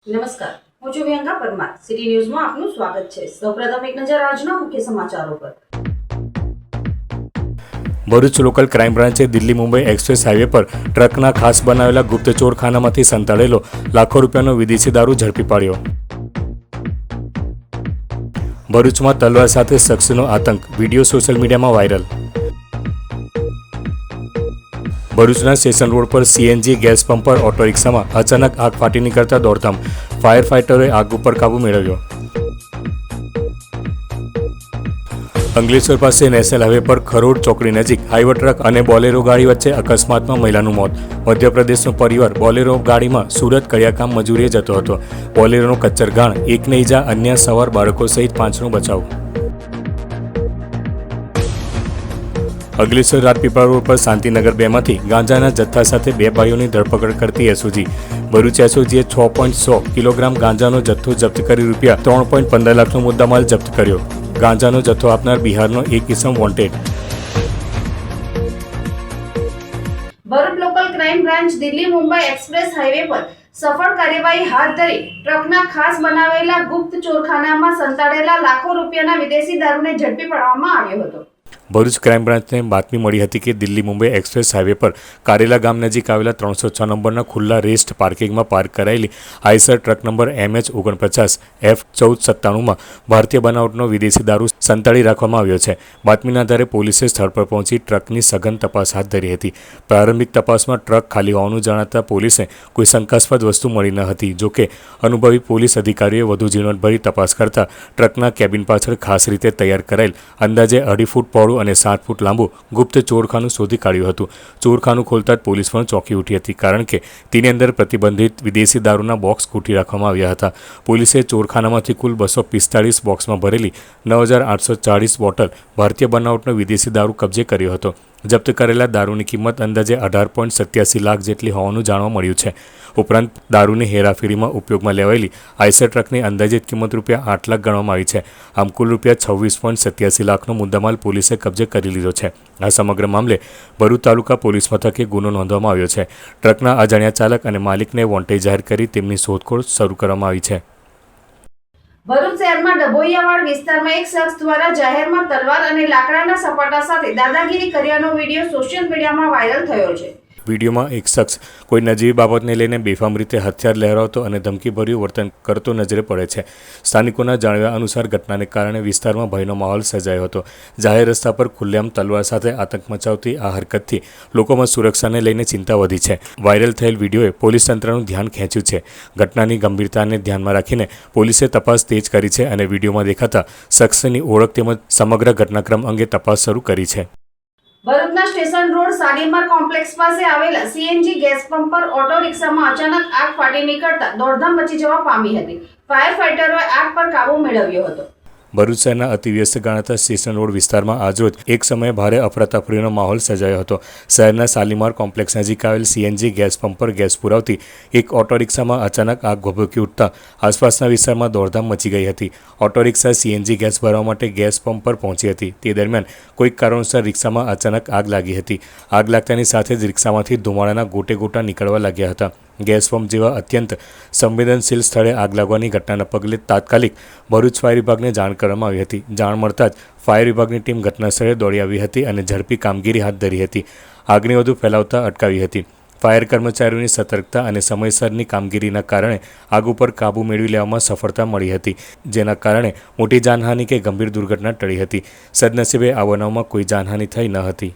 નમસ્કાર, હું છું વિહંગા પરમાર. સિટી ન્યૂઝમાં આપનું સ્વાગત છે. સૌપ્રથમ એક નજર આજના મુખ્ય સમાચારો પર. ભરૂચ લોકલ ક્રાઇમ બ્રાન્ચે દિલ્હી મુંબઈ એક્સપ્રેસ હાઈવે પર ટ્રકના ખાસ બનાવેલા ગુપ્ત ચોરખાનામાંથી સંતાડેલો લાખો રૂપિયાનો વિદેશી દારૂ ઝડપી પાડ્યો. ભરૂચમાં તલવાર સાથે શખ્સનો આતંક, વિડીયો સોશિયલ મીડિયામાં વાયરલ. ભરૂચના સ્ટેશન રોડ પર સીએનજી ગેસ પંપ પર ઓટો રિક્ષામાં અચાનક આગ ફાટી નીકળતા દોડધામ, ફાયર ફાઇટરોએ આગ ઉપર કાબુ મેળવ્યો. અંકલેશ્વર પાસે નેશનલ હાઈવે પર ખરોડ ચોકડી નજીક હાઈવે ટ્રક અને બોલેરો ગાડી વચ્ચે અકસ્માતમાં મહિલાનું મોત. મધ્યપ્રદેશનો પરિવાર બોલેરો ગાડીમાં સુરત કડિયાકામ મજૂરીએ જતો હતો. બોલેરોનો કચ્ચરઘાણ, એકને ઈજા, અન્ય સવાર બાળકો સહિત 5નો બચાવ. અંકલેશ્વર રાજપીપળા રોડ પર શાંતિનગર 2માંથી ગાંજાના જથ્થા સાથે 2 ભાઈઓની ધરપકડ કરતી એસઓજી. ભરૂચ એસઓજીએ 6.100 કિલોગ્રામ ગાંજાનો જથ્થો જપ્ત કરી રૂપિયા 3.15 લાખનો મુદ્દામાલ જપ્ત કર્યો. ગાંજાનો જથ્થો આપનાર બિહારનો એક ઇસમ wanted. Bharuch local crime branch Delhi Mumbai express highway પર સફળ કાર્યવાહી હાથ ધરી ટ્રકના ખાસ બનાવેલા ગુપ્ત ચોરખાનામાં સંતાડેલા લાખો રૂપિયાના વિદેશી દારૂને ઝડપી પાડવામાં આવ્યો હતો. ભરૂચ ક્રાઇમ બ્રાન્ચને બાતમી મળી હતી કે દિલ્હી મુંબઈ એક્સપ્રેસ હાઈવે પર કારેલા ગામ નજીક આવેલા 306 નંબરના ખુલ્લા રેસ્ટ પાર્કિંગમાં પાર્ક કરાયેલી આઈસર ટ્રક નંબર MH49F1497માં ભારતીય બનાવટનો વિદેશી દારૂ સંતાડી રાખવામાં આવ્યો છે. બાતમીના આધારે પોલીસે સ્થળ પર પહોંચી ટ્રકની સઘન તપાસ હાથ ધરી હતી. પ્રારંભિક તપાસમાં ટ્રક ખાલી હોવાનું જણાતા પોલીસે કોઈ શંકાસ્પદ વસ્તુ મળી ન હતી. જોકે અનુભવી પોલીસ અધિકારીઓએ વધુ ઝીણવટભરી તપાસ કરતા ટ્રકના કેબિન પાછળ ખાસ રીતે તૈયાર કરાયેલ અંદાજે 2.5 ફૂટ પહોળું અને 7 ફૂટ લાંબુ ગુપ્ત ચોરખાનું શોધી કાઢ્યું હતું. ચોરખાનું ખોલતા જ પોલીસ પણ ચોંકી ઉઠી હતી, કારણ કે તેની અંદર પ્રતિબંધિત વિદેશી દારૂના બોક્સ ખૂટી રાખવામાં આવ્યા હતા. પોલીસે ચોરખાનામાંથી કુલ 245 બોક્સમાં ભરેલી 9,840 બોટલ ભારતીય બનાવટનો વિદેશી દારૂ કબજે કર્યો હતો. જપ્ત કરેલા દારૂની કિંમત અંદાજે 18.87 લાખ જેટલી હોવાનું જાણવા મળ્યું છે. ઉપરાંત દારૂની હેરાફેરીમાં ઉપયોગમાં લેવાયેલી આઈસર ટ્રકની અંદાજિત કિંમત રૂપિયા 8 લાખ ગણવામાં આવી છે. આમ કુલ રૂપિયા 26.87 લાખનો મુદ્દામાલ પોલીસે કબજે કરી લીધો છે. આ સમગ્ર મામલે ભરૂચ તાલુકા પોલીસ મથકે ગુનો નોંધવામાં આવ્યો છે. ટ્રકના અજાણ્યા ચાલક અને માલિકને વોન્ટેડ જાહેર કરી તેમની શોધખોળ શરૂ કરવામાં આવી છે. ભરૂચ શહેરમાં ડભોઈયાવાડ વિસ્તારમાં એક શખ્સ દ્વારા જાહેરમાં તલવાર અને લાકડાના સપાટા સાથે દાદાગીરી કર્યાનો વિડીયો સોશિયલ મીડિયામાં વાયરલ થયો છે. વિડીયોમાં એક શખ્સ કોઈ નજીવી બાબતને લઈને બેફામ રીતે હથિયાર લહેરાવતો અને ધમકીભર્યું વર્તન કરતો નજરે પડે છે. સ્થાનિકોના જણાવ્યા અનુસાર ઘટનાને કારણે વિસ્તારમાં ભયનો માહોલ સર્જાયો હતો. જાહેર રસ્તા પર ખુલ્લેઆમ તલવાર સાથે આતંક મચાવતી આ હરકતથી લોકોમાં સુરક્ષાને લઈને ચિંતા વધી છે. વાયરલ થયેલ વિડીયોએ પોલીસ તંત્રનું ધ્યાન ખેંચ્યું છે. ઘટનાની ગંભીરતાને ધ્યાનમાં રાખીને પોલીસે તપાસ તેજ કરી છે અને વિડીયોમાં દેખાતા શખ્સની ઓળખ તેમજ સમગ્ર ઘટનાક્રમ અંગે તપાસ શરૂ કરી છે. ભરૂચના સ્ટેશન રોડ શાલીમાર કોમ્પ્લેક્સ પાસે આવેલા સીએનજી ગેસ પંપ પર ઓટો રિક્ષામાં અચાનક આગ ફાટી નીકળતા દોડધામ મચી જવા પામી હતી. ફાયર ફાઇટરોએ આગ પર કાબુ મેળવ્યો હતો. ભરૂચ શહેરના અતિવ્યસ્ત ગણાતા સ્ટેશન રોડ વિસ્તારમાં આજરોજ એક સમયે ભારે અફરાતફરીનો માહોલ સર્જાયો હતો. શહેરના શાલીમાર કોમ્પ્લેક્સ નજીક આવેલ સીએનજી ગેસ પંપ પર ગેસ પુરાવતી એક ઓટો રિક્ષામાં અચાનક આગ ભભૂકી ઉઠતા આસપાસના વિસ્તારમાં દોડધામ મચી ગઈ હતી. ઓટો રિક્ષા સીએનજી ગેસ ભરવા માટે ગેસ પંપ પર પહોંચી હતી. તે દરમિયાન કોઈક કારણોસર રિક્ષામાં અચાનક આગ લાગી હતી. આગ લાગતાની સાથે જ રિક્ષામાંથી ધુમાડાના ગોટે ગોટા નીકળવા લાગ્યા હતા. ગેસ પંપ જેવા અત્યંત સંવેદનશીલ સ્થળે આગ લાગવાની ઘટનાના પગલે તાત્કાલિક ભરૂચ ફાયર વિભાગને જાણ કરવામાં આવી હતી. જાણ મળતા જ ફાયર વિભાગની ટીમ ઘટનાસ્થળે દોડી આવી હતી અને ઝડપી કામગીરી હાથ ધરી હતી. આગને વધુ ફેલાવતા અટકાવી હતી. ફાયર કર્મચારીઓની સતર્કતા અને સમયસરની કામગીરીના કારણે આગ ઉપર કાબૂ મેળવી લેવામાં સફળતા મળી હતી, જેના કારણે મોટી જાનહાનિ કે ગંભીર દુર્ઘટના ટળી હતી. સદનસીબે આ બનાવમાં કોઈ જાનહાનિ થઈ ન હતી.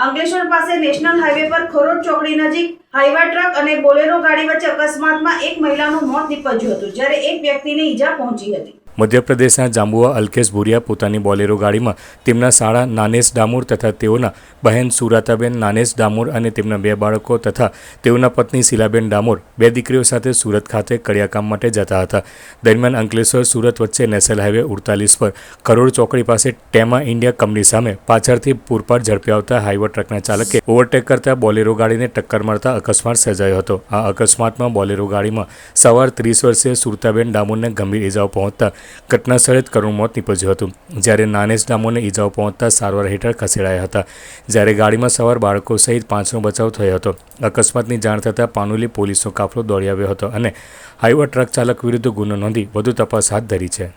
અંકલેશ્વર પાસે નેશનલ હાઈવે પર ખરોડ ચોકડી નજીક હાઈવા ટ્રક અને બોલેરો ગાડી વચ્ચે અકસ્માતમાં એક મહિલાનું મોત નીપજ્યું હતું, જ્યારે એક વ્યક્તિને ઈજા પહોંચી હતી. મધ્યપ્રદેશના જાંબુઆ અલ્કેશ ભુરિયા પોતાની બોલેરો ગાડીમાં તેમના સાળા નાનેશ ડામોર તથા તેઓના બહેન સુરાતાબેન નાનેશ ડામોર અને તેમના 2 બાળકો તથા તેઓના પત્ની શીલાબેન ડામોર 2 દીકરીઓ સાથે સુરત ખાતે કડિયાકામ માટે જતા હતા. દરમિયાન અંકલેશ્વર સુરત વચ્ચે નેશનલ હાઈવે 48 પર ખરોડ ચોકડી પાસે ટેમા ઇન્ડિયા કંપની સામે પાછળથી પૂરપાટ ઝડપી આવતા હાઈવા ટ્રકના ચાલકે ઓવરટેક કરતા બોલેરો ગાડીને ટક્કર મારતા અકસ્માત સર્જાયો હતો. આ અકસ્માતમાં બોલેરો ગાડીમાં સવાર 30 વર્ષીય સુરતાબેન ડામોરને ગંભીર ઇજાઓ પહોંચતા ઘટના સ્થળે જ કરુણ મોત નીપજ્યું હતું, જ્યારે નાનેશ ડામોને ઈજાઓ પહોંચતા સારવાર હેઠળ ખસેડાયા હતા, જ્યારે ગાડીમાં સવાર બાળકો સહિત 5નો બચાવ થયો હતો. અકસ્માતની જાણ થતાં પાનોલી પોલીસનો કાફલો દોડી આવ્યો હતો અને હાઈવા ટ્રક ચાલક વિરુદ્ધ ગુનો નોંધી વધુ તપાસ હાથ ધરી છે.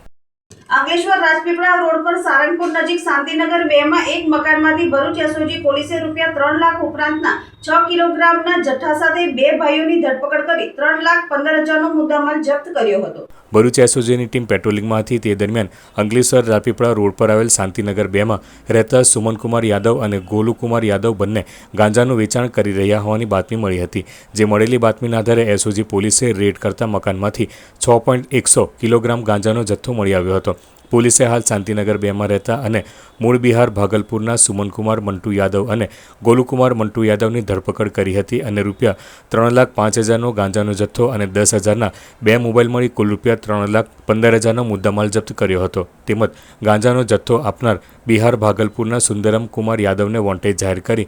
અંકલેશ્વર રાજપીપળા રોડ પર સારંગપુર નજીક શાંતિનગર 2 માં એક મકાનમાંથી ભરૂચ એસઓજી પોલીસે ₹3 લાખ ઉપરાંતના 6 કિલોગ્રામના જથ્થા સાથે 2 ભાઈઓની ધરપકડ કરી 3,15,000નો મુદ્દામાલ જપ્ત કર્યો હતો. ભરૂચ એસઓજીની ટીમ પેટ્રોલિંગમાં હતી તે દરમિયાન અંકલેશ્વર રાજપીપળા રોડ પર આવેલ શાંતિનગર 2 માં રહેતા સુમનકુમાર યાદવ અને ગોલુકુમાર યાદવ બંને ગાંજાનું વેચાણ કરી રહ્યા હોવાની બાતમી મળી હતી. જે મળેલી બાતમીના આધારે એસઓજી પોલીસે રેડ કરતા મકાનમાંથી 6.100 કિલોગ્રામ ગાંજાનો જથ્થો મળી આવ્યો હતો. પોલીસે હાલ શાંતિનગર 2 માં રહેતા અને મૂળ બિહાર ભાગલપુરના સુમનકુમાર મંટુ યાદવ અને ગોલુકુમાર મંટુ યાદવની ધરપકડ કરી હતી અને ₹3,05,000નો ગાંજાનો જથ્થો અને 10,000ના 2 મોબાઈલ મળી કુલ ₹3,15,000નો મુદ્દામાલ જપ્ત કર્યો હતો. તેમજ ગાંજાનો જથ્થો આપનાર બિહાર ભાગલપુરના સુંદરમ કુમાર યાદવને વોન્ટેડ જાહેર કરી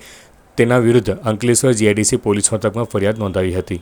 તેના વિરુદ્ધ અંકલેશ્વર જીઆઈડીસી પોલીસ મથકમાં ફરિયાદ નોંધાવી હતી.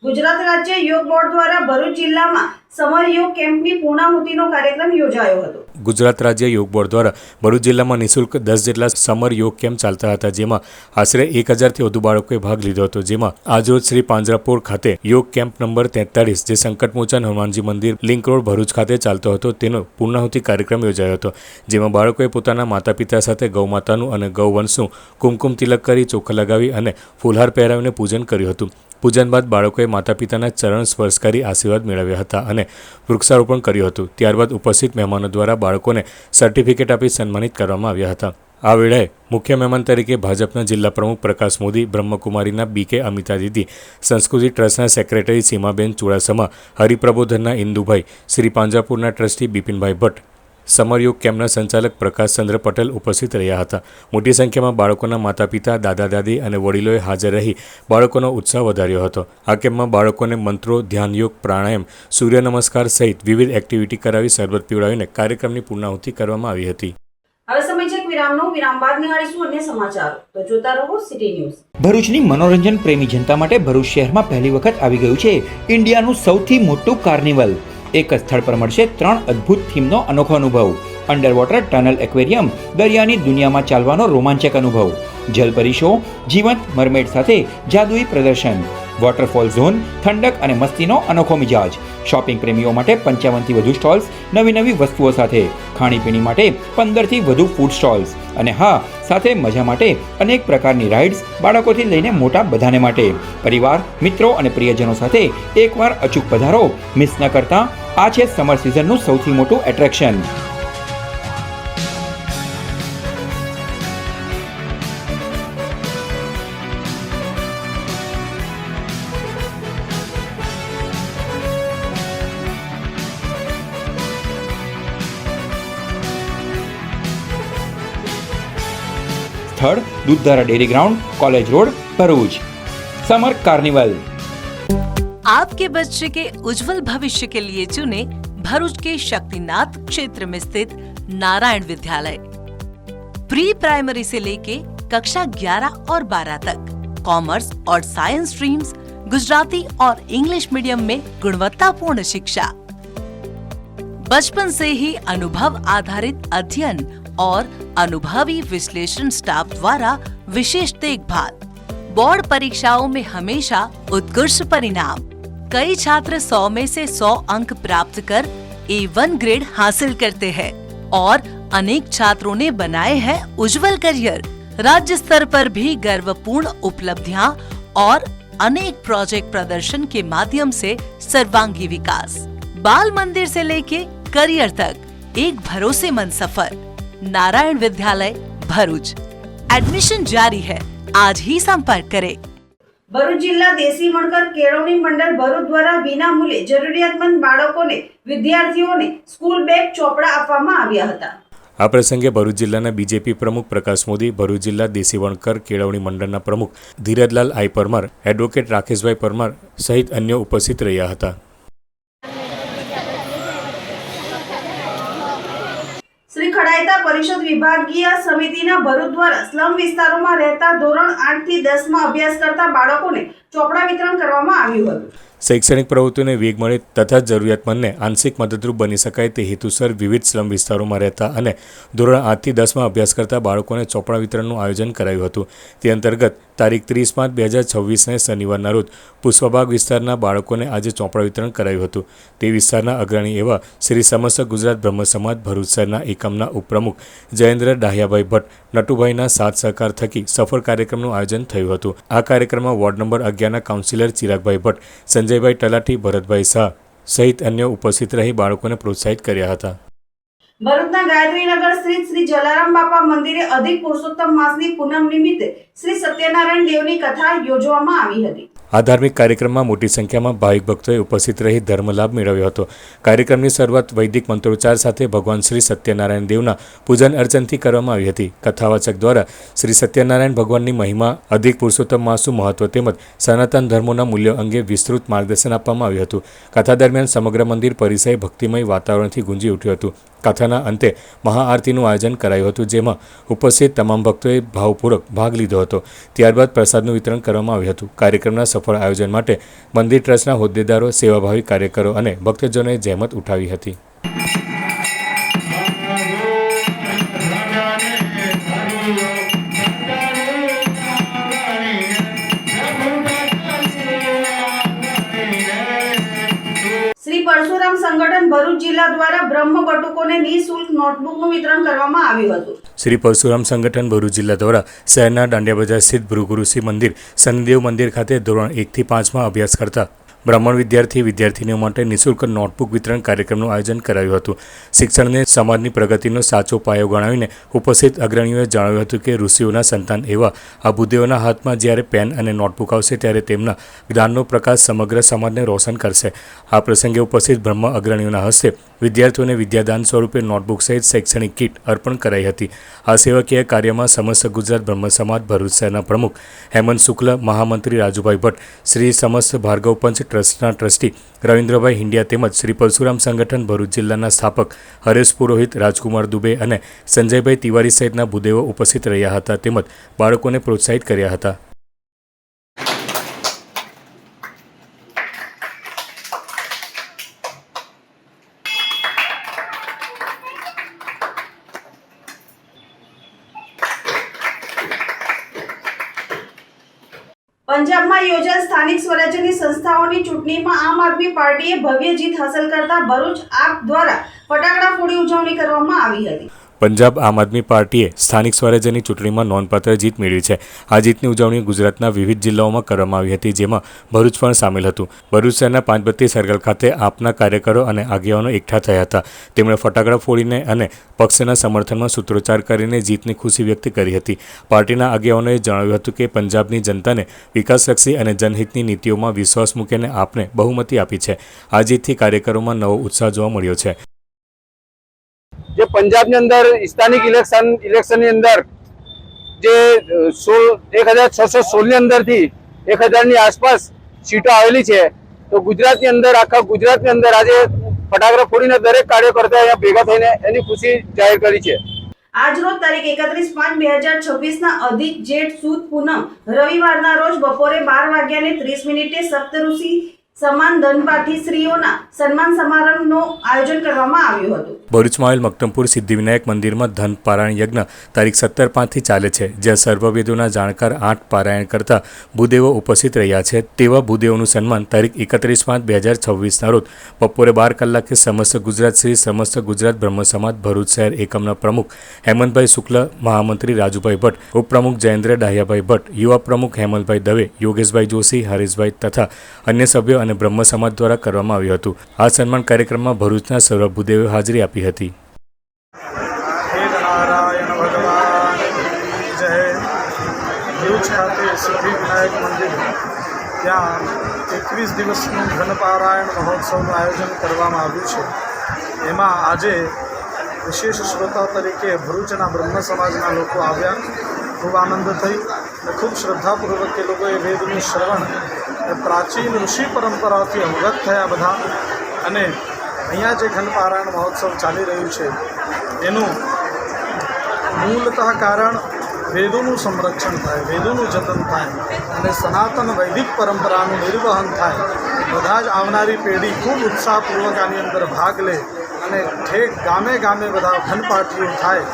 ગુજરાત રાજ્ય યોગ બોર્ડ દ્વારા ભરૂચ જિલ્લામાં સમર યોગ કેમ્પની પૂર્ણાહુતિનો કાર્યક્રમ યોજાયો હતો. ગુજરાત રાજ્ય યોગ બોર્ડ દ્વારા ભરૂચ જિલ્લામાં નિઃશુલ્ક 10 જેટલા સમર યોગ કેમ્પ ચાલતા હતા, જેમાં આશરે 1,000થી વધુ બાળકોએ ભાગ લીધો હતો. જેમાં આજરોજ શ્રી પાંજરાપોળ ખાતે યોગ કેમ્પ નંબર 43 જે સંકટમોચન હનુમાનજી મંદિર લિંક રોડ ભરૂચ ખાતે ચાલતો હતો તેનો પૂર્ણાહુતિ કાર્યક્રમ યોજાયો હતો. જેમાં બાળકોએ પોતાના માતા પિતા સાથે ગૌમાતાનું અને ગૌવંશનું કુમકુમ તિલક કરી ચોખા લગાવી અને ફૂલહાર પહેરાવીને પૂજન કર્યું હતું. પૂજન બાદ બાળકોએ માતા પિતાના ચરણ સ્પર્શ કરી આશીર્વાદ મેળવ્યા હતા અને વૃક્ષારોપણ કર્યું હતું. ત્યારબાદ ઉપસ્થિત મહેમાનો દ્વારા બાળકોને સર્ટિફિકેટ આપી સન્માનિત કરવામાં આવ્યા હતા. આ વેળાએ મુખ્ય મહેમાન તરીકે ભાજપના જિલ્લા પ્રમુખ પ્રકાશ મોદી, બ્રહ્મકુમારીના BK અમિતા દીદી, સંસ્કૃતિ ટ્રસ્ટના secretary સીમાબેન Chudasama, હરિપ્રબોધનના Indubhai, Shri પાંજરાપુરના trustee બિપિનભાઈ Bhatt, summer યોગ કેમ્પના સંચાલક પ્રકાશચંદ્ર પટેલ ઉપસ્થિત રહ્યા હતા. મોટી સંખ્યામાં બાળકોના માતા પિતા, દાદા દાદી અને વડીલોએ હાજર રહી બાળકોનો ઉત્સાહ વધાર્યો હતો. આ કેમ્પમાં બાળકોને મંત્રો, ધ્યાન યોગ, પ્રાણાયામ, સૂર્ય નમસ્કાર સહિત વિવિધ એક્ટિવિટી કરાવી શરબત પીવડાવીને કાર્યક્રમની પૂર્ણાહુતિ કરવામાં આવી હતી. હવે સમય છે વિરામનો. વિરામ બાદ નિહાળીશું અન્ય સમાચારો. તો જોતા રહો સિટી ન્યૂઝ. ભરૂચની મનોરંજન પ્રેમી જનતા માટે ભરૂચ શહેરમાં પહેલી વખત આવી ગયું છે ઇન્ડિયાનું સૌથી મોટું કાર્નિવલ. એક જ સ્થળ પર મળશે 3 અદ્ભુત થીમનો અનોખો અનુભવ. અંડર વોટર ટનલ એક્વેરિયમ, દરિયાની દુનિયામાં ચાલવાનો રોમાંચક અનુભવ, જલપરી શો, જીવંત મરમેડ સાથે જાદુઈ પ્રદર્શન, વોટરફોલ ઝોન, ઠંડક અને મસ્તીનો અનોખો મિજાજ. શોપિંગ પ્રેમીઓ માટે 55થી વધુ સ્ટોલ્સ, નવી વસ્તુઓ સાથે, ખાણીપીણી માટે 15થી વધુ ફૂડ સ્ટોલ્સ અને હા, સાથે મજા માટે અનેક પ્રકારની રાઇડ્સ, બાળકોથી લઈને મોટા બધાને માટે. પરિવાર, મિત્રો અને પ્રિયજનો સાથે એકવાર અચૂક પધારો. મિસ ન કરતા. આ છે સમર સિઝનનું સૌથી મોટું એટ્રેક્શન. સ્થળ Dudhdhara dairy ground, college road, Bharuch. Summer carnival. आपके बच्चे के उज्जवल भविष्य के लिए चुने भरूच के शक्तिनाथ क्षेत्र में स्थित नारायण विद्यालय. प्री प्राइमरी से लेके कक्षा 11 और 12 तक कॉमर्स और साइंस स्ट्रीम्स, गुजराती और इंग्लिश मीडियम में गुणवत्तापूर्ण शिक्षा. बचपन से ही अनुभव आधारित अध्ययन और अनुभवी विश्लेषण स्टाफ द्वारा विशेष देखभाल. बोर्ड परीक्षाओं में हमेशा उत्कृष्ट परिणाम. कई छात्र 100 में से 100 अंक प्राप्त कर A1 ग्रेड हासिल करते हैं और अनेक छात्रों ने बनाए हैं उज्जवल करियर. राज्य स्तर पर भी गर्वपूर्ण उपलब्धियां और अनेक प्रोजेक्ट प्रदर्शन के माध्यम से सर्वांगी विकास. बाल मंदिर से लेके करियर तक एक भरोसेमंद सफर. नारायण विद्यालय भरूच. एडमिशन जारी है. आज ही संपर्क करें. ભરૂચ જિલ્લા દેશી વણકર કેળવણી મંડળ ભરૂચ દ્વારા વિનામૂલ્યે જરૂરિયાતમંદ બાળકોને, વિદ્યાર્થીઓને સ્કૂલ બેગ, ચોપડા આપવામાં આવ્યા હતા. આ પ્રસંગે ભરૂચ જિલ્લાના બીજેપી પ્રમુખ પ્રકાશ મોદી, ભરૂચ જિલ્લા દેશી વણકર કેળવણી મંડળના પ્રમુખ ધીરજલાલ આઈ પરમાર, એડવોકેટ રાકેશભાઈ પરમાર સહિત અન્ય ઉપસ્થિત રહ્યા હતા. શ્રી ખડાયતા પરિષદ વિભાગીય સમિતિના ભરૂચ દ્વારા સ્લમ વિસ્તારોમાં રહેતા ધોરણ 8 થી 10 માં અભ્યાસ કરતા બાળકોને ચોપડા વિતરણ કરવામાં આવ્યું હતું. શૈક્ષણિક પ્રવૃત્તિઓને વેગ મળે તથા જરૂરિયાતમંદને આંશિક મદદરૂપ બની શકાય તે હેતુસર વિવિધ સ્લમ વિસ્તારોમાં રહેતા અને ધોરણ 8 થી 10માં અભ્યાસ કરતા બાળકોને ચોપડા વિતરણનું આયોજન કરાયું હતું. તે અંતર્ગત તારીખ 30/5/2026ને શનિવારના રોજ પુષ્પબાગ વિસ્તારના બાળકોને આજે ચોપડા વિતરણ કરાયું હતું. તે વિસ્તારના અગ્રણી એવા શ્રી સમસ્ત ગુજરાત બ્રહ્મ સમાજ ભરૂચ શહેરના એકમના ઉપપ્રમુખ જયેન્દ્ર ડાહ્યાભાઈ ભટ્ટ નટુભાઈના સાથ સહકાર થકી સફળ કાર્યક્રમનું આયોજન થયું હતું. આ કાર્યક્રમમાં વોર્ડ નંબર 11ના કાઉન્સિલર ચિરાગભાઈ ભટ્ટ, સંજયભાઈ તલાટી, ભરતભાઈ શાહ સહિત અન્ય ઉપસ્થિત રહી બાળકોને પ્રોત્સાહિત કર્યા હતા. ભરૂચના ગાયત્રીનગર સ્થિત શ્રી જલારામ બાપા મંદિરે અધિક પુરુષોત્તમ માસની પૂનમ નિમિત્તે શ્રી સત્યનારાયણ દેવની કથા યોજવામાં આવી હતી. આ ધાર્મિક કાર્યક્રમમાં મોટી સંખ્યામાં ભાવિક ભક્તોએ ઉપસ્થિત રહી ધર્મ લાભ મેળવ્યો હતો. કાર્યક્રમની શરૂઆત વૈદિક મંત્રોચ્ચાર સાથે ભગવાન શ્રી સત્યનારાયણ દેવના પૂજન અર્ચનથી કરવામાં આવી હતી. કથાવાચક દ્વારા શ્રી સત્યનારાયણ ભગવાનની મહિમા, અધિક પુરુષોત્તમ માસનું મહત્વ તેમજ સનાતન ધર્મોના મૂલ્યો અંગે વિસ્તૃત માર્ગદર્શન આપવામાં આવ્યું હતું. કથા દરમિયાન સમગ્ર મંદિર પરિસર ભક્તિમય વાતાવરણથી ગુંજી ઉઠ્યું હતું. કથાના અંતે મહાઆરતીનું આયોજન કરાયું હતું, જેમાં ઉપસ્થિત તમામ ભક્તોએ ભાવપૂર્વક ભાગ લીધો હતો. ત્યારબાદ પ્રસાદનું વિતરણ કરવામાં આવ્યું હતું. કાર્યક્રમના સફળ આયોજન માટે મંદિર ટ્રસ્ટના હોદ્દેદારો, સેવાભાવી કાર્યકરો અને ભક્તજનોએ જહેમત ઉઠાવી હતી. શ્રી પરશુરામ સંગઠન ભરૂચ જિલ્લા દ્વારા બ્રહ્મ બટુકોને નિઃશુલ્ક નોટબુકનું વિતરણ કરવામાં આવ્યું હતું. શ્રી પરશુરામ સંગઠન ભરૂચ જિલ્લા દ્વારા શહેરના દાંડિયા બજાર સ્થિત ભૃગુઋષિ મંદિર, શનિદેવ મંદિર ખાતે ધોરણ 1 થી 5માં અભ્યાસ કરતા બ્રાહ્મણ વિદ્યાર્થીનીઓ માટે નિઃશુલ્ક નોટબુક વિતરણ કાર્યક્રમનું આયોજન કરાયું હતું. શિક્ષણને સમાજની પ્રગતિનો સાચો પાયો ગણાવીને ઉપસ્થિત અગ્રણીઓએ જણાવ્યું હતું કે ઋષિઓના સંતાન એવા આ ભૂદેવોના હાથમાં જ્યારે પેન અને નોટબુક આવશે ત્યારે તેમના જ્ઞાનનો પ્રકાશ સમગ્ર સમાજને રોશન કરશે. આ પ્રસંગે ઉપસ્થિત બ્રહ્મ અગ્રણીઓના હસ્તે વિદ્યાર્થીઓને વિદ્યાદાન સ્વરૂપે નોટબુક સહિત શૈક્ષણિક કીટ અર્પણ કરાઈ હતી. આ સેવાકીય કાર્યમાં સમસ્ત ગુજરાત બ્રહ્મ સમાજ ભરૂચ શહેરના પ્રમુખ હેમંત શુક્લ, મહામંત્રી રાજુભાઈ ભટ્ટ, શ્રી સમસ્ત ભાર્ગવ પંચ ટ્રસ્ટના ટ્રસ્ટી રવિન્દ્રભાઈ હિંડિયા તેમજ શ્રી પરશુરામ સંગઠન ભરૂચ જિલ્લાના સ્થાપક હરેશ પુરોહિત, રાજકુમાર દુબે અને સંજયભાઈ તિવારી સહિતના ભૂદેવો ઉપસ્થિત રહ્યા હતા તેમજ બાળકોને પ્રોત્સાહિત કર્યા હતા. પંજાબમાં યોજાયેલ સ્થાનિક સ્વરાજ્યની સંસ્થાઓની ચૂંટણીમાં આમ આદમી પાર્ટીએ ભવ્ય જીત હાંસલ કરતા ભરૂચ આપ દ્વારા ફટાકડા ફોડી ઉજવણી કરવામાં આવી હતી. પંજાબ આમ આદમી પાર્ટીએ સ્થાનિક સ્વરાજ્યની ચૂંટણીમાં નોંધપાત્ર જીત મેળવી છે. આ જીતની ઉજવણી ગુજરાતના વિવિધ જિલ્લાઓમાં કરવામાં આવી હતી, જેમાં ભરૂચ પણ સામેલ હતું. ભરૂચ શહેરના 532 સર્કલ ખાતે આપના કાર્યકરો અને આગેવાનો એકઠા થયા હતા. તેમણે ફટાકડા ફોડીને અને પક્ષના સમર્થનમાં સૂત્રોચ્ચાર કરીને જીતની ખુશી વ્યક્ત કરી હતી. પાર્ટીના આગેવાનોએ જણાવ્યું હતું કે પંજાબની જનતાને વિકાસલક્ષી અને જનહિતની નીતિઓમાં વિશ્વાસ મૂકીને આપને બહુમતી આપી છે. આ જીતથી કાર્યકરોમાં નવો ઉત્સાહ જોવા મળ્યો છે. જે પંજાબની અંદર સ્થાનિક ઇલેક્શનની અંદર જે 1616 ની અંદરથી 1000ની આસપાસ સીટો આવેલી છે, તો ગુજરાતની અંદર આખા ગુજરાતની અંદર આજે ફટાકડા ફોડીને દરેક કાર્યકર્તા અહીંયા ભેગા થઈને એની ખુશી જાહેર કરી છે. આજરોજ તારીખ 31/5/2026ના અધિક જેઠ સુદ પૂનમ રવિવારના રોજ બપોરે 12:30 સપ્તઋષિ સમાન ધનપાથી શ્રીઓના સન્માન સમારંભનું આયોજન કરવામાં આવ્યું હતું. ભરૂચમાં આવેલ મક્તમપુર સિદ્ધિવિનાયક મંદિરમાં ધન પારાયણ યજ્ઞ તારીખ 17/5થી ચાલે છે, જ્યાં સર્વવેદોના જાણકાર 8 પારાયણ કરતા ભૂદેવો ઉપસ્થિત રહ્યા છે. તેવા ભૂદેવોનું સન્માન તારીખ 31/5/2026ના રોજ બપોરે 12 કલાકે સમસ્ત ગુજરાત બ્રહ્મ સમાજ ભરૂચ શહેર એકમના પ્રમુખ હેમંતભાઈ શુક્લ, મહામંત્રી રાજુભાઈ ભટ્ટ, ઉપપ્રમુખ જયેન્દ્ર ડાહ્યાભાઈ ભટ્ટ, યુવા પ્રમુખ હેમલભાઈ દવે, યોગેશભાઈ જોશી, હરેશભાઈ તથા અન્ય સભ્યો અને બ્રહ્મ સમાજ દ્વારા કરવામાં આવ્યું હતું. આ સન્માન કાર્યક્રમમાં ભરૂચના સર્વ ભૂદેવોએ હાજરી આપી હતી. ભરૂચ ખાતે સિદ્ધિવિનાયક મંદિર ત્યાં 21 દિવસનું ઘનપારાયણ મહોત્સવનું આયોજન કરવામાં આવ્યું છે. એમાં આજે વિશેષ શ્રોતા તરીકે ભરૂચના બ્રહ્મ સમાજના લોકો આવ્યા. ખૂબ આનંદ થઈ અને ખૂબ શ્રદ્ધાપૂર્વક એ લોકોએ વેદનું શ્રવણ, પ્રાચીન ઋષિ પરંપરાથી અવગત થયા બધા. અને અહીંયા જે ઘનપારાયણ મહોત્સવ ચાલી રહ્યું છે એનું મૂળતઃ કારણ વેદોનું સંરક્ષણ થાય, વેદોનું જતન થાય અને સનાતન વૈદિક પરંપરાનું નિર્વહન થાય. બધા જ આવનારી પેઢી ખૂબ ઉત્સાહપૂર્વક આની અંદર ભાગ લે અને ઠેક ગામે ગામે બધા ઘનપાઠીઓ થાય,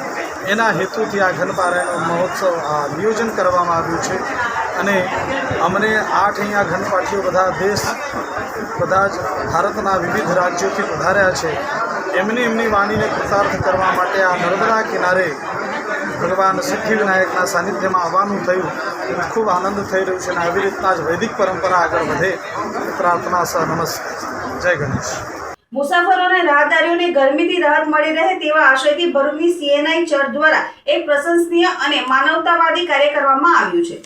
એના હેતુથી આ ઘનપારાયણ મહોત્સવ નિયોજન કરવામાં આવ્યું છે. અને અમને 8 અહીંયા ઘનપાઠીઓ બધા જ ભારતના વિવિધ રાજ્યોથી પધાર્યા છે. એમની વાણીને કૃતાર્થ કરવા માટે આ નર્મદા કિનારે ભગવાન સિદ્ધિવિનાયકના સાનિધ્યમાં આવવાનું થયું. ખૂબ આનંદ થઈ રહ્યો છે અને આવી રીતના જ વૈદિક પરંપરા આગળ વધે એ પ્રાર્થના સહ નમસ્કાર. જય ગણેશ. મુસાફરો અને રાહદારીઓને ગરમીથી રાહત મળી રહે તેવા આશયથી ભરૂચની CNI ચર્ચ દ્વારા એક પ્રશંસનીય અને માનવતાવાદી કાર્ય કરવામાં આવ્યું છે.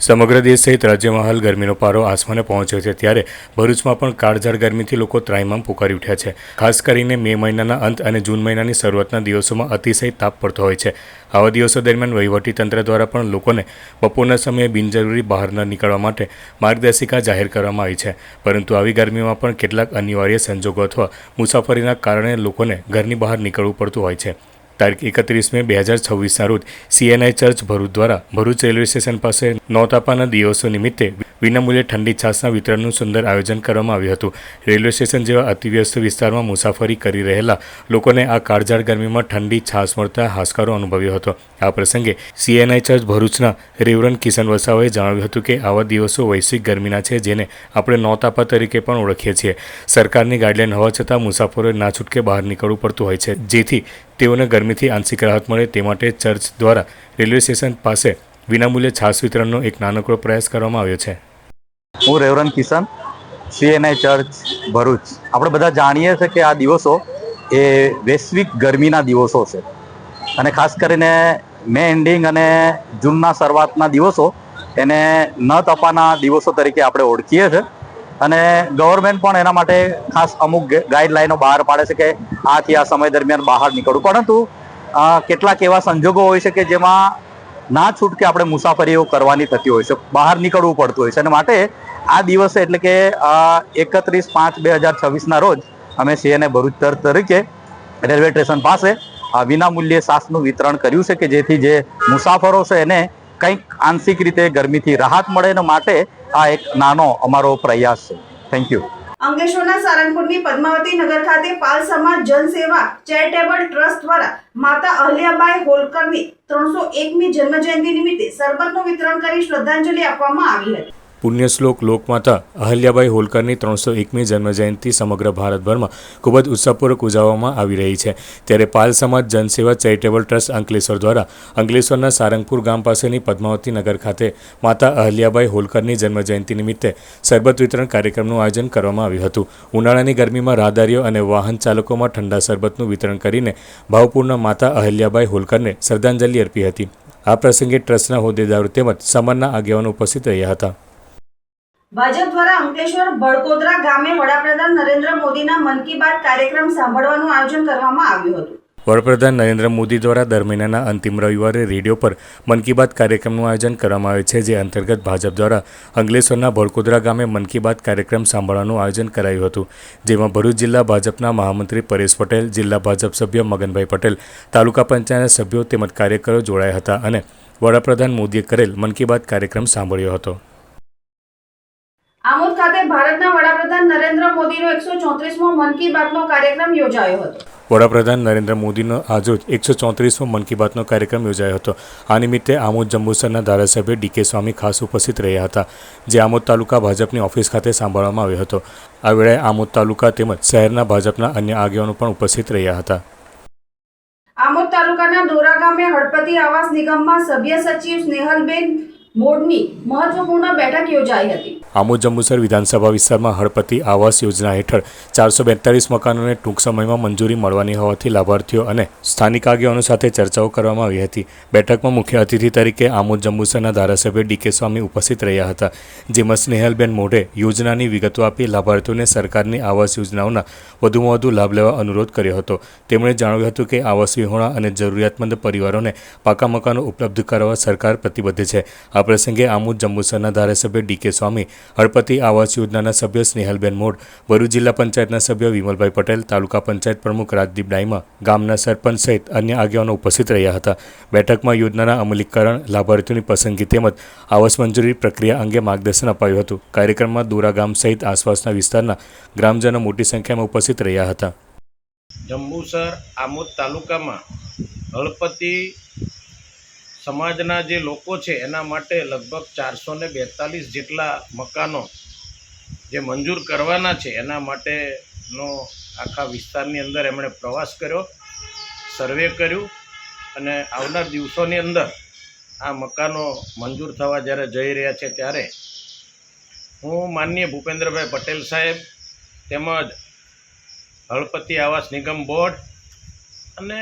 સમગ્ર દેશ સહિત રાજ્યમાં હાલ ગરમીનો પારો આસમાને પહોંચ્યો છે, ત્યારે ભરૂચમાં પણ કાળઝાળ ગરમીથી લોકો ત્રાહિમામ પુકારી ઉઠ્યા છે. ખાસ કરીને મે મહિનાના અંત અને જૂન મહિનાની શરૂઆતના દિવસોમાં અતિશય તાપ પડતો હોય છે. આવા દિવસો દરમિયાન વહીવટીતંત્ર દ્વારા પણ લોકોને બપોરના સમયે બિનજરૂરી બહાર ન નીકળવા માટે માર્ગદર્શિકા જાહેર કરવામાં આવી છે. પરંતુ આવી ગરમીમાં પણ કેટલાક અનિવાર્ય સંજોગો અથવા મુસાફરીના કારણે લોકોને ઘરની બહાર નીકળવું પડતું હોય છે. તારીખ 31 મે 2026ના રોજ CNI ચર્ચ ભરૂચ દ્વારા ભરૂચ રેલવે સ્ટેશન પાસે નોતાપાના દિવસો નિમિત્તે વિનામૂલ્યે ઠંડી છાશના વિતરણનું સુંદર આયોજન કરવામાં આવ્યું હતું. રેલવે સ્ટેશન જેવા અતિવ્યસ્ત વિસ્તારમાં મુસાફરી કરી રહેલા લોકોને આ કાળઝાળ ગરમીમાં ઠંડી છાશ મળતા હાશકારો અનુભવ્યો હતો. આ પ્રસંગે CNI ચર્ચ ભરૂચના રેવરન કિશન વસાવાએ જણાવ્યું હતું કે આવા દિવસો વૈશ્વિક ગરમીના છે, જેને આપણે નોતાપા તરીકે પણ ઓળખીએ છીએ. સરકારની ગાઈડલાઈન હોવા છતાં મુસાફરોએ ના છૂટકે બહાર નીકળવું પડતું હોય છે, જેથી તેઓને ગરમીથી આંશિક રાહત મળે તે માટે ચર્ચ દ્વારા રેલવે સ્ટેશન પાસે વિનામૂલ્યે છાશ વિતરણનો એક નાનકડો પ્રયાસ કરવામાં આવ્યો છે. હું reverend Kishan, CNI church Bharuch. આપણે બધા જાણીએ છીએ કે આ દિવસો એ વૈશ્વિક ગરમીના દિવસો છે અને ખાસ કરીને મે એન્ડિંગ અને જૂનના શરૂઆતના દિવસો એને ન તપાના દિવસો તરીકે આપણે ઓળખીએ છીએ. અને ગવર્મેન્ટ પણ એના માટે ખાસ અમુક ગાઈડલાઈનો બહાર પાડે છે કે આથી આ સમય દરમિયાન બહાર નીકળવું. પરંતુ કેટલાક એવા સંજોગો હોય છે કે જેમાં ના છૂટકે આપણે મુસાફરીઓ કરવાની થતી હોય છે, બહાર નીકળવું પડતું હોય છે. અને માટે આ દિવસે એટલે કે 31/5/2026ના રોજ અમે CNI ભરૂચ તરીકે રેલવે સ્ટેશન પાસે વિનામૂલ્યે છાશનું વિતરણ કર્યું છે કે જેથી જે મુસાફરો છે એને કંઈક આંશિક રીતે ગરમીથી રાહત મળે ને માટે આ એક નાનો અમારો પ્રયાસ છે. Thank you. અંકલેશ્વરના સારંગપુરની પદ્માવતી નગર ખાતે પાલ સમાજ જનસેવા ચેરિટેબલ ટ્રસ્ટ દ્વારા માતા અહલ્યાબાઈ હોલકરની 301મી જન્મજયંતિ નિમિત્તે શરબતનું વિતરણ કરી શ્રદ્ધાંજલિ આપવામાં આવી હતી. પુણ્યશ્લોક લોકમાતા અહલ્યાબાઈ હોલકરની 301મી જન્મજયંતિ સમગ્ર ભારતભરમાં ખૂબ જ ઉત્સાહપૂર્વક ઉજવવામાં આવી રહી છે. ત્યારે પાલ સમાજ જનસેવા ચેરિટેબલ ટ્રસ્ટ અંકલેશ્વર દ્વારા અંકલેશ્વરના સારંગપુર ગામ પાસેની પદ્માવતી નગર ખાતે માતા અહલ્યાબાઈ હોલકરની જન્મજયંતિ નિમિત્તે શરબત વિતરણ કાર્યક્રમનું આયોજન કરવામાં આવ્યું હતું. ઉનાળાની ગરમીમાં રાહદારીઓ અને વાહન ચાલકોમાં ઠંડા શરબતનું વિતરણ કરીને ભાવપૂર્ણ માતા અહલ્યાબાઈ હોલકરને શ્રદ્ધાંજલિ અર્પી હતી. આ પ્રસંગે ટ્રસ્ટના હોદ્દેદારો તેમજ સમાજના આગેવાનો ઉપસ્થિત રહ્યા હતા. ભાજપ દ્વારા અંકલેશ્વર બળકોદરા ગામે વડાપ્રધાન નરેન્દ્ર મોદીના મન કી બાત કાર્યક્રમ સાંભળવાનું આયોજન કરવામાં આવ્યું હતું. વડાપ્રધાન નરેન્દ્ર મોદી દ્વારા દર મહિનાના અંતિમ રવિવારે રેડિયો પર મન કી બાત કાર્યક્રમનું આયોજન કરવામાં આવે છે, જે અંતર્ગત ભાજપ દ્વારા અંકલેશ્વરના બળકોદરા ગામે મન કી બાત કાર્યક્રમ સાંભળવાનું આયોજન કરાયું હતું. જેમાં ભરૂચ જિલ્લા ભાજપના મહામંત્રી પરેશ પટેલ, જિલ્લા ભાજપ સભ્ય મગનભાઈ પટેલ, તાલુકા પંચાયત સભ્યો તેમજ કાર્યકરો જોડાયા હતા અને વડાપ્રધાન મોદીએ કરેલ મન કી બાત કાર્યક્રમ સાંભળ્યો હતો. આમોદ ખાતે ભારતના વડાપ્રધાન નરેન્દ્ર મોદીનો 134મો મન કી બાતનો કાર્યક્રમ યોજાયો હતો. વડાપ્રધાન નરેન્દ્ર મોદીનો આજરોજ 134મો મન કી બાતનો કાર્યક્રમ યોજાયો હતો. આ નિમિત્તે આમોદ જંબુસરના ધારાસભ્ય DK સ્વામી ખાસ ઉપસ્થિત રહ્યા હતા, જે આમોદ તાલુકા ભાજપની ઓફિસ ખાતે સાંભળવામાં આવ્યો હતો. આ વેળાએ આમોદ તાલુકા તેમજ શહેરના ભાજપના અન્ય આગેવાનો પણ ઉપસ્થિત રહ્યા હતા. આમોદ તાલુકાના દોરા ગામે હળપતિ આવાસ નિગમમાં સભ્ય સચિવ સ્નેહલબેન મોડની મહત્વપૂર્ણ બેઠક યોજાઈ હતી. આમોદ જંબુસર વિધાનસભા વિસ્તારમાં હળપતિ આવાસ યોજના હેઠળ 442 મકાનોને ટૂંક સમયમાં મંજૂરી મળવાની હોવાથી લાભાર્થીઓ અને સ્થાનિક આગેવાનો સાથે ચર્ચાઓ કરવામાં આવી હતી. બેઠકમાં મુખ્ય અતિથિ તરીકે આમોદ જંબુસરના ધારાસભ્ય DK સ્વામી ઉપસ્થિત રહ્યા હતા, જેમાં સ્નેહલબેન મોઢે યોજનાની વિગતો આપી લાભાર્થીઓને સરકારની આવાસ યોજનાઓના વધુમાં વધુ લાભ લેવા અનુરોધ કર્યો હતો. તેમણે જણાવ્યું હતું કે આવાસ વિહોણા અને જરૂરિયાતમંદ પરિવારોને પાકા મકાનો ઉપલબ્ધ કરાવવા સરકાર પ્રતિબદ્ધ છે. આ પ્રસંગે આમોદ જંબુસરના ધારાસભ્ય DK સ્વામી હળપતિ આવાસ યોજનાના સભ્ય સ્નેહલબેન મોડ, ભરૂચ જિલ્લા પંચાયતના સભ્ય વિમલભાઈ પટેલ, તાલુકા પંચાયત પ્રમુખ રાજદીપ ડાઈમા, ગામના સરપંચ સહિત અન્ય આગેવાનો ઉપસ્થિત રહ્યા હતા. બેઠકમાં યોજનાના અમલીકરણ, લાભાર્થીઓની પસંદગી તેમજ આવાસ મંજૂરી પ્રક્રિયા અંગે માર્ગદર્શન અપાયું હતું. કાર્યક્રમમાં દોરા ગામ સહિત આસપાસના વિસ્તારના ગ્રામજનો મોટી સંખ્યામાં ઉપસ્થિત રહ્યા હતા. જંબુસર આમોદ તાલુકામાં હળપતિ સમાજના જે લોકો છે એના માટે લગભગ 442 જેટલા મકાનો જે મંજૂર કરવાના છે એના માટેનો આખા વિસ્તારની અંદર એમણે પ્રવાસ કર્યો, સર્વે કર્યું અને આવનાર દિવસોની અંદર આ મકાનો મંજૂર થવા જ્યારે જઈ રહ્યા છે ત્યારે હું માનનીય ભૂપેન્દ્રભાઈ પટેલ સાહેબ તેમજ હળપતિ આવાસ નિગમ બોર્ડ અને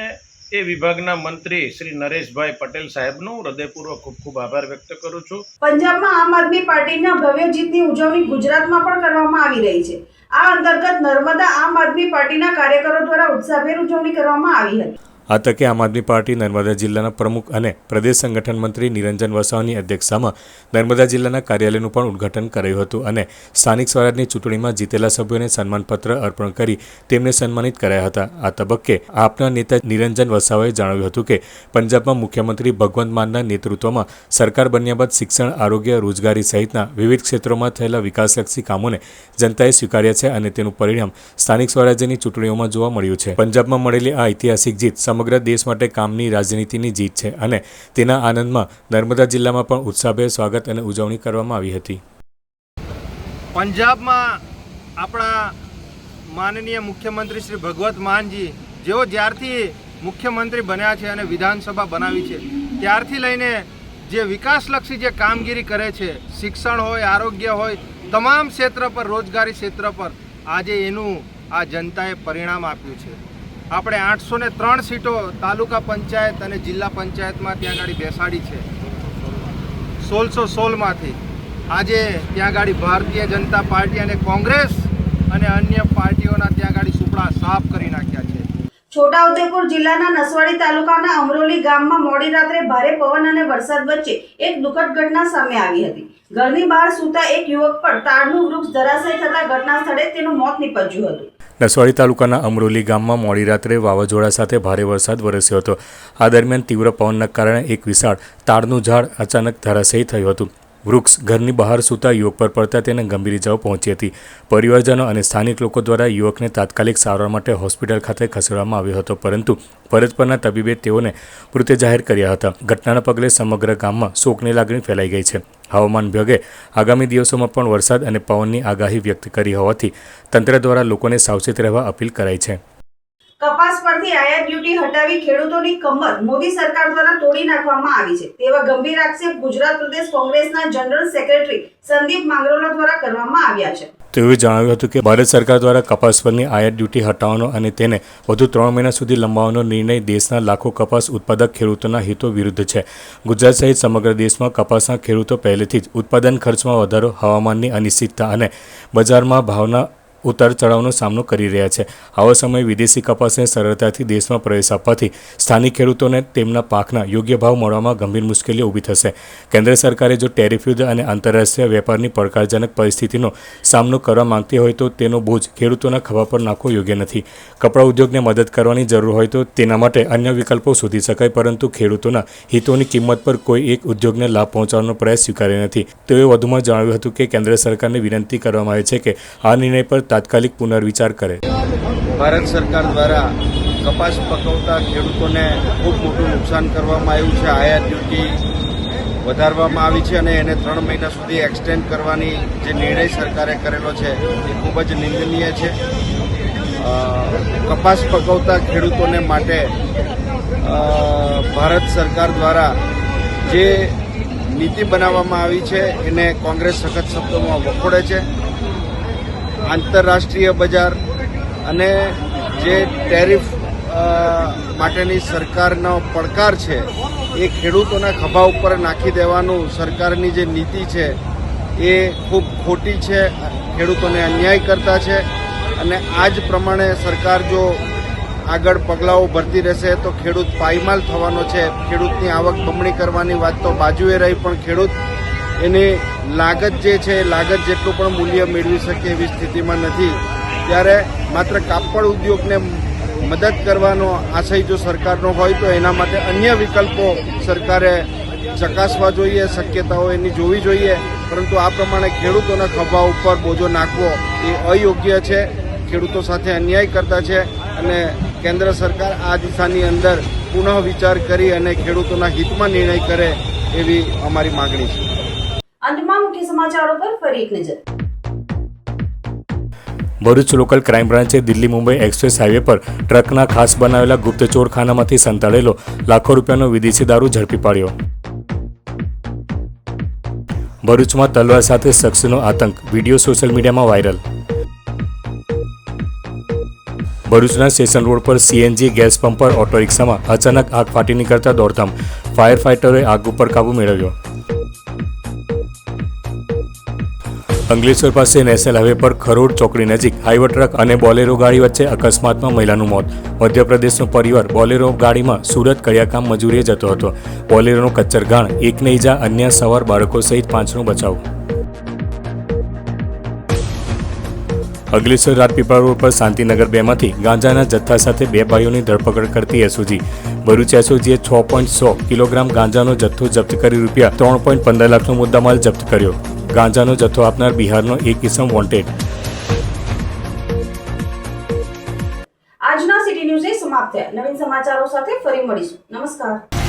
એ વિભાગના મંત્રી શ્રી નરેશભાઈ પટેલ સાહેબનો હૃદયપૂર્વક ખૂબ ખૂબ આભાર વ્યક્ત કરું છું. પંજાબમાં આમ આદમી પાર્ટીના ભવ્ય જીતની ઉજવણી ગુજરાતમાં પણ કરવામાં આવી રહી છે. આ અંતર્ગત નર્મદા આમ આદમી પાર્ટીના કાર્યકરો દ્વારા ઉત્સાહભેર ઉજવણી કરવામાં આવી હતી. આ તકે આમ આદમી પાર્ટી નર્મદા જિલ્લાના પ્રમુખ અને પ્રદેશ સંગઠન મંત્રી નિરંજન વસાવાની અધ્યક્ષતામાં નર્મદા જિલ્લાના કાર્યાલયનું પણ ઉદ્ઘાટન કરાયું હતું અને સ્થાનિક સ્વરાજની ચૂંટણીમાં જીતેલા સભ્યોને સન્માનપત્ર અર્પણ કરી તેમને સન્માનિત કરાયા હતા. આ તબક્કે આપના નેતા નિરંજન વસાવાએ જણાવ્યું હતું કે પંજાબમાં મુખ્યમંત્રી ભગવંત માનના નેતૃત્વમાં સરકાર બન્યા બાદ શિક્ષણ, આરોગ્ય, રોજગારી સહિતના વિવિધ ક્ષેત્રોમાં થયેલા વિકાસલક્ષી કામોને જનતાએ સ્વીકાર્યા છે અને તેનું પરિણામ સ્થાનિક સ્વરાજ્યની ચૂંટણીઓમાં જોવા મળ્યું છે. પંજાબમાં મળેલી આ ઐતિહાસિક જીત સમગ્ર દેશ માટે કામની રાજનીતિની જીત છે અને તેના આનંદમાં નર્મદા જિલ્લામાં પણ ઉત્સાહભેર સ્વાગત અને ઉજવણી કરવામાં આવી હતી. પંજાબમાં આપણા માનનીય મુખ્યમંત્રી શ્રી ભગવત માનજી જેઓ જ્યારથી મુખ્યમંત્રી બન્યા છે અને વિધાનસભા બનાવી છે ત્યારથી લઈને જે વિકાસલક્ષી જે કામગીરી કરે છે, શિક્ષણ હોય, આરોગ્ય હોય, તમામ ક્ષેત્ર પર, રોજગારી ક્ષેત્ર પર આજે એનું આ જનતાએ પરિણામ આપ્યું છે. આપણે 803 સીટો તાલુકા પંચાયત અને જિલ્લા પંચાયતમાં ત્યાં આગળ બેસાડી છે. 1616માંથી આજે ત્યાં આગળ ભારતીય જનતા પાર્ટી અને કોંગ્રેસ અને અન્ય પાર્ટીઓના ત્યાં આગળ સુપડા સાફ કરી નાખ્યા છે. છોટાઉદેપુર જિલ્લાના નસવાડી તાલુકાના અમરોલી ગામમાં મોડી રાત્રે ભારે પવન અને વરસાદ વચ્ચે એક દુઃખદ ઘટના સામે આવી હતી. ઘરની બહાર સૂતા એક યુવક પર તાડનું વૃક્ષ ધરાશય થતા ઘટના સ્થળે તેનું મોત નીપજ્યું હતું. નસવાડી તાલુકાના અમરોલી ગામમાં મોડી રાત્રે વાવાઝોડા સાથે ભારે વરસાદ વરસ્યો હતો. આ દરમિયાન તીવ્ર પવનના કારણે એક વિશાળ તાડનું ઝાડ અચાનક ધરાશયી થયું હતું. વૃક્ષ ઘરની બહાર સૂતા યુવક પર પડતા તેને ગંભીર ઇજાઓ પહોંચી હતી. પરિવારજનો અને સ્થાનિક લોકો દ્વારા યુવકને તાત્કાલિક સારવાર માટે હોસ્પિટલ ખાતે ખસેડવામાં આવ્યો હતો, પરંતુ ફરજ પરના તબીબે તેઓને મૃત જાહેર કર્યા હતા. ઘટનાના પગલે સમગ્ર ગામમાં શોકની લાગણી ફેલાઈ ગઈ છે. હવામાન વિભાગે આગામી દિવસોમાં પણ વરસાદ અને પવનની આગાહી વ્યક્ત કરી હોવાથી તંત્ર દ્વારા લોકોને સાવચેત રહેવા અપીલ કરાઈ છે. કપાસ પરથી આયાત ડ્યુટી હટાવી ખેડૂતોની કમર મોદી સરકાર દ્વારા તોડી નાખવામાં આવી છે તેવા ગંભીર આક્ષેપ ગુજરાત પ્રદેશ કોંગ્રેસના જનરલ સેક્રેટરી સંદીપ માંગરોલા દ્વારા કરવામાં આવ્યા છે. તેઓએ જણાવ્યું હતું કે ભારત સરકાર દ્વારા કપાસ પરની આયાત ડ્યુટી હટાવવાનો અને તેને વધુ 3 મહિના સુધી લંબાવવાનો નિર્ણય દેશના લાખો કપાસ ઉત્પાદક ખેડૂતોના હિતો વિરુદ્ધ છે. ગુજરાત સહિત સમગ્ર દેશમાં કપાસના ખેડૂતો પહેલેથી જ ઉત્પાદન ખર્ચમાં વધારો, હવામાનની અનિશ્ચિતતા અને બજારમાં ભાવના ઉતાર ચઢાવનો સામનો કરી રહ્યા છે. આવા સમયે વિદેશી કપાસને સરળતાથી દેશમાં પ્રવેશ આપવાથી સ્થાનિક ખેડૂતોને તેમના પાકના યોગ્ય ભાવ મળવામાં ગંભીર મુશ્કેલીઓ ઊભી થશે. કેન્દ્ર સરકારે જો ટેરિફ યુદ્ધ અને આંતરરાષ્ટ્રીય વેપારની પડકારજનક પરિસ્થિતિનો સામનો કરવા માંગતી હોય તો તેનો બોજ ખેડૂતોના ખભા પર નાખવો યોગ્ય નથી. કપડા ઉદ્યોગને મદદ કરવાની જરૂર હોય તો તેના માટે અન્ય વિકલ્પો શોધી શકાય, પરંતુ ખેડૂતોના હિતોની કિંમત પર કોઈ એક ઉદ્યોગને લાભ પહોંચાડવાનો પ્રયાસ સ્વીકાર્યો નથી. તેઓએ વધુમાં જણાવ્યું હતું કે કેન્દ્ર સરકારને વિનંતી કરવામાં આવે છે કે આ નિર્ણય પર તાત્કાલિક પુનર્વિચાર કરે. ભારત સરકાર દ્વારા કપાસ પકવતા ખેડૂતોને ખૂબ મોટું નુકસાન કરવામાં આવ્યું છે. આયાત ડ્યુટી વધારવામાં આવી છે અને એને 3 મહિના સુધી એક્સટેન્ડ કરવાની જે નિર્ણય સરકારે કરેલો છે એ ખૂબ જ નિંદનીય છે. કપાસ પકવતા ખેડૂતોને માટે ભારત સરકાર દ્વારા જે નીતિ બનાવવામાં આવી છે એને કોંગ્રેસ સખત શબ્દોમાં વખોડે છે. આંતરરાષ્ટ્રીય બજાર અને જે ટેરિફ માટેની સરકારનો પડકાર છે એ ખેડૂતોના ખભા ઉપર નાખી દેવાનું સરકારની જે નીતિ છે એ ખૂબ ખોટી છે, ખેડૂતોને અન્યાય કરતા છે. અને આ જ પ્રમાણે સરકાર જો આગળ પગલાઓ ભરતી રહેશે તો ખેડૂત પાયમાલ થવાનો છે. ખેડૂતની આવક બમણી કરવાની વાત તો બાજુએ રહી, પણ ખેડૂત એની લાગત જે છે એ લાગત જેટલું પણ મૂલ્ય મેળવી શકે એવી સ્થિતિમાં નથી, ત્યારે માત્ર કાપડ ઉદ્યોગને મદદ કરવાનો આશય જો સરકારનો હોય તો એના માટે અન્ય વિકલ્પો સરકારે ચકાસવા જોઈએ, શક્યતાઓ એની જોવી જોઈએ. પરંતુ આ પ્રમાણે ખેડૂતોના ખભા ઉપર બોજો નાખવો એ અયોગ્ય છે, ખેડૂતો સાથે અન્યાય કરતા છે અને કેન્દ્ર સરકાર આ દિશાની અંદર પુનઃ વિચાર કરી અને ખેડૂતોના હિતમાં નિર્ણય કરે એવી અમારી માગણી છે. અંતમાં મુખ્ય સમાચારો પર ફરી એક નજર. ભરૂચ લોકલ ક્રાઇમ બ્રાન્ચે દિલ્હી મુંબઈ એક્સપ્રેસ હાઈવે પર ટ્રકના ખાસ બનાવેલા ગુપ્તચોરખાનામાંથી સંતાડેલો લાખો રૂપિયાનો વિદેશી દારૂ ઝડપી પાડ્યો. ભરૂચમાં તલવાર સાથે શખ્સનો આતંક, વિડીયો સોશિયલ મીડિયામાં વાયરલ. ભરૂચના સ્ટેશન રોડ પર સીએનજી ગેસ પંપ પર ઓટો રિક્ષામાં અચાનક આગ ફાટી નીકળતા દોડધામ, ફાયર ફાઇટરોએ આગ ઉપર કાબુ મેળવ્યો. અંકલેશ્વર પાસે નેશનલ હાઈવે પર ખરોડ ચોકડી નજીક હાઈવે ટ્રક અને બોલેરો ગાડી વચ્ચે અકસ્માતમાં મહિલાનું મોત. મધ્યપ્રદેશનો પરિવાર બોલેરો ગાડીમાં સુરત કડિયાકામ મજૂરીએ જતો હતો. બોલેરોનો કચ્ચરઘાણ, એકને ઈજા, અન્ય સવાર બાળકો સહિત 5નો બચાવ. અંકલેશ્વર રાજપીપળા રોડ પર શાંતિનગર 2માંથી ગાંજાના જથ્થા સાથે 2 ભાઈઓની ધરપકડ કરતી એસઓજી. ભરૂચ એસઓજીએ 6.100 કિલોગ્રામ ગાંજાનો જથ્થો જપ્ત કરી રૂપિયા 3.15 લાખનો મુદ્દામાલ જપ્ત કર્યો. ગાંજાનો જથ્થો આપનાર બિહારનો એક ઇસમ વોન્ટેડ. આજના સિટી ન્યૂઝ સમાપ્ત થયા. નવીન સમાચારો સાથે ફરી મળીશું. નમસ્કાર.